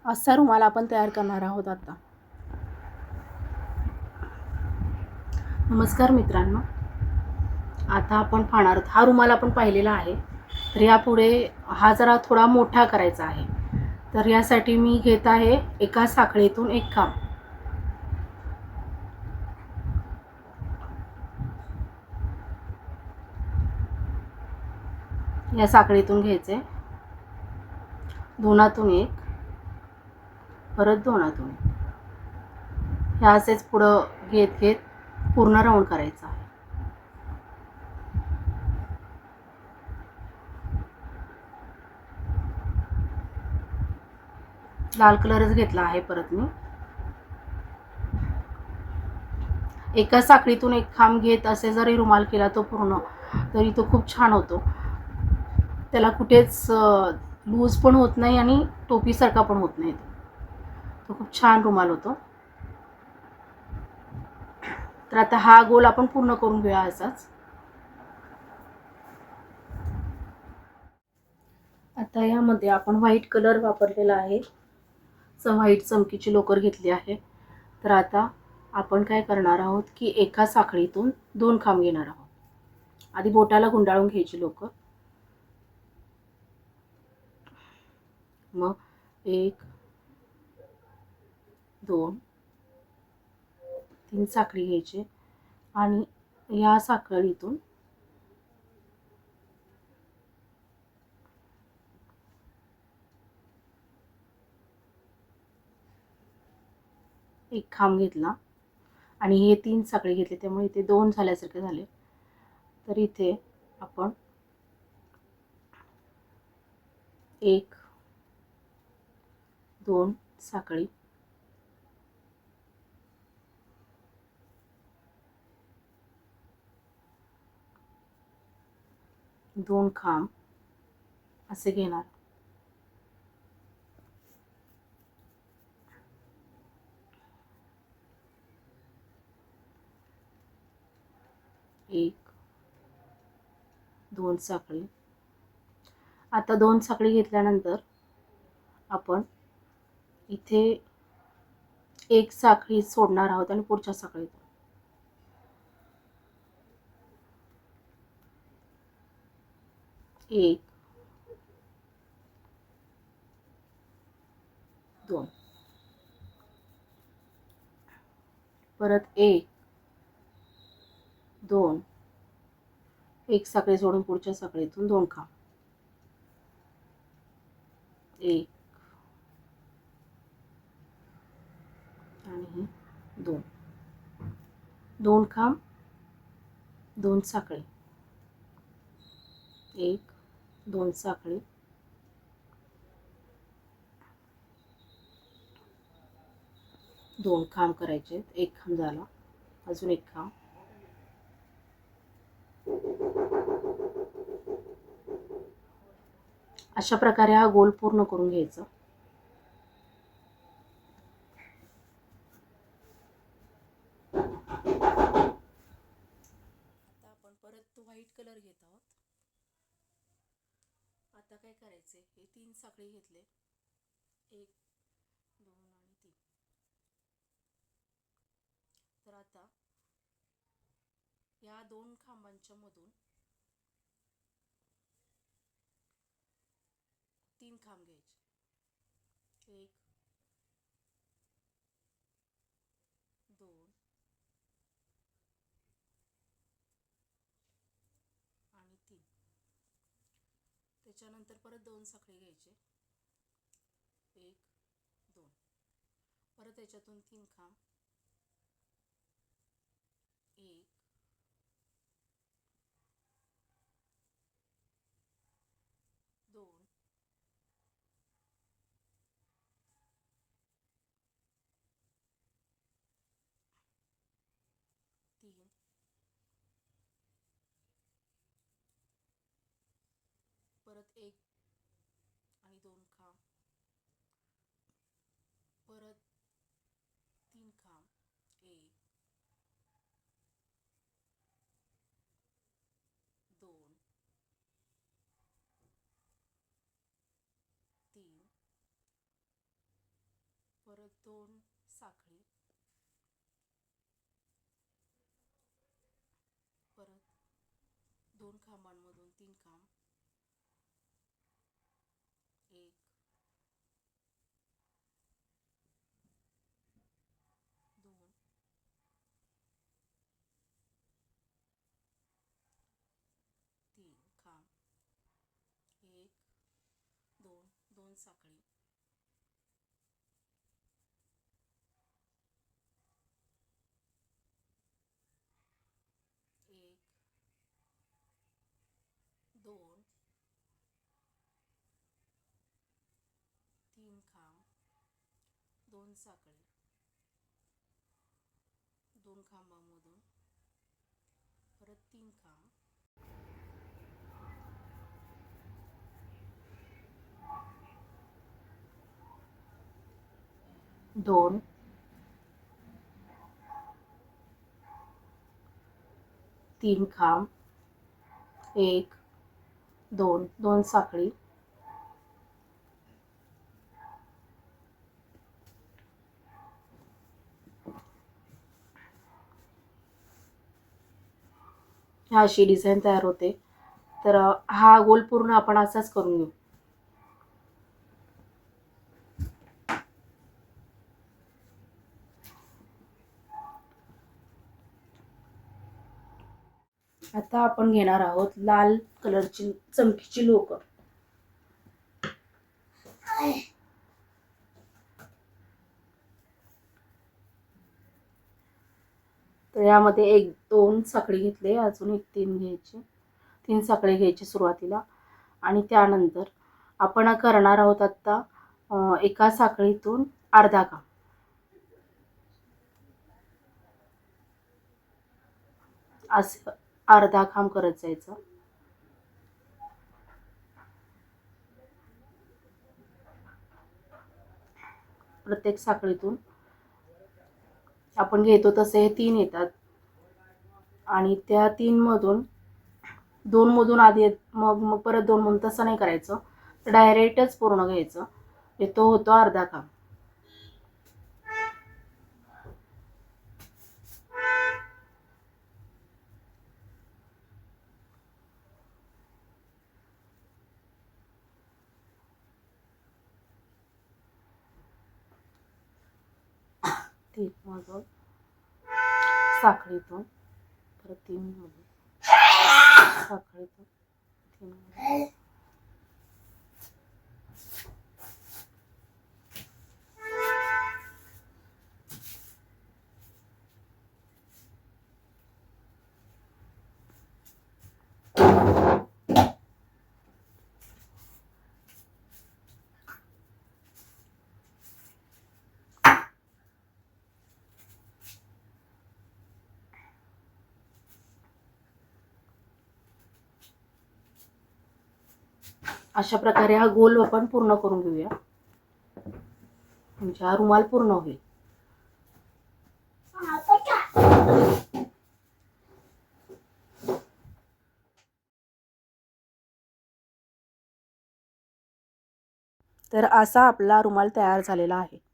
असा रुमाल आपण तयार करणार आहोत आता. नमस्कार मित्रांनो, आता आपण पाहणार आहोत. हा रुमाल आपण पाहिलेला आहे, तर यापुढे हा जरा थोडा मोठा करायचा आहे. तर यासाठी मी घेत आहे एका साखळीतून एक खांब. या साखळीतून घ्यायचे, दोनातून एक, परत दोनातून एक. ह्या असेच पुढं घेत घेत पूर्ण राऊंड करायचा आहे. लाल कलरच घेतला आहे परत मी. एका साखळीतून एक खांब घेत असे जरी रुमाल केला तो पूर्ण, तरी तो खूप छान होतो. त्याला कुठेच लूज पण होत नाही आणि टोपीसारखा पण होत नाही. तो खूप छान रुमाल होतो. तर आता हा गोल आपण पूर्ण करून घेऊया असाच. आता यामध्ये आपण व्हाईट कलर वापरलेला आहे. व्हाईट चमकीची लोकर घेतली आहे. तर आता आपण काय करणार आहोत की एका साखळीतून दोन खांब घेणार आहोत. आधी बोटाला गुंडाळून घ्यायची लोकर. मग 1 2 3 साखळी घ्यायची आणि या साखळीतून एक खांब घेतला आणि हे 3 साखळी घेतले, त्यामुळे इथे 2 झाल्यासारखे झाले. तर इथे आपण 1 2 साखळी, दोन खांब असे घेणार. एक दोन साखळी. आता 2 साखळी घेतल्यानंतर आपण इथे एक साखळी सोडणार आहोत आणि पुढच्या साखळीत 1 2 परत 1 2 एक साखळी सोडून पुढच्या साखळीतून 2 खांब, 1 आणि 2 2 खांब, 2 साखळी, 1 2 साखळी, 2 खांब करायचे. एक खांब झाला, अजून एक खांब, अशा प्रकारे हा गोल पूर्ण करून घ्यायचा. आता आपण परत व्हाईट कलर घेत आहोत. आता काय करायचे, हे 3 साखळी घेतले, 1 2 आणि 3. तर आता या 2 खांबांच्या मधून 3 खांब घ्यायचे. 1 2 आणि 3. त्याच्यानंतर परत 2 साखळी घ्यायचे, 1 2. परत त्याच्यातून 3 खांब, 1 2 3 परत 1 आणि 2 खांब, परत 3 खांब, 1 2 3 2 साखळी, परत 2 खांबांमधून 3 खांब, 1 2 3 खांब, 1 2 2 साखळी, 1 2 3 खांब, 2 साखळी, 2 खांबांमधून परत 3 खांब, 2 3 खांब, 1 2 2 साखळी, अशी डिझाईन तयार होते. तर हा गोल पूर्ण आपण असाच करून घेऊ. आता आपण घेणार आहोत लाल कलरची चमकीची लोकर. तर यामध्ये 1 2 साखळी घेतले, अजून एक 3 घ्यायची, 3 साखळी घ्यायची सुरुवातीला. आणि त्यानंतर आपण करणार आहोत आता एका साखळीतून अर्धा खांब. असं अर्धा खांब करत जायचं. प्रत्येक साखळीतून आपण घेतो तसे हे 3 येतात आणि त्या 3 मधून 2 मधून आधी मग परत 2 मधून तसं नाही करायचं, डायरेक्टच पूर्ण घ्यायचं. तो होतो अर्धा खांब. तीन मधून साखळीतून परत 3 मधून साखळीतून 3 मधून अशा प्रकारे हा गोल आपण पूर्ण करून घेऊया, म्हणजे हा रुमाल पूर्ण होईल. तर असा आपला रुमाल तयार झालेला आहे.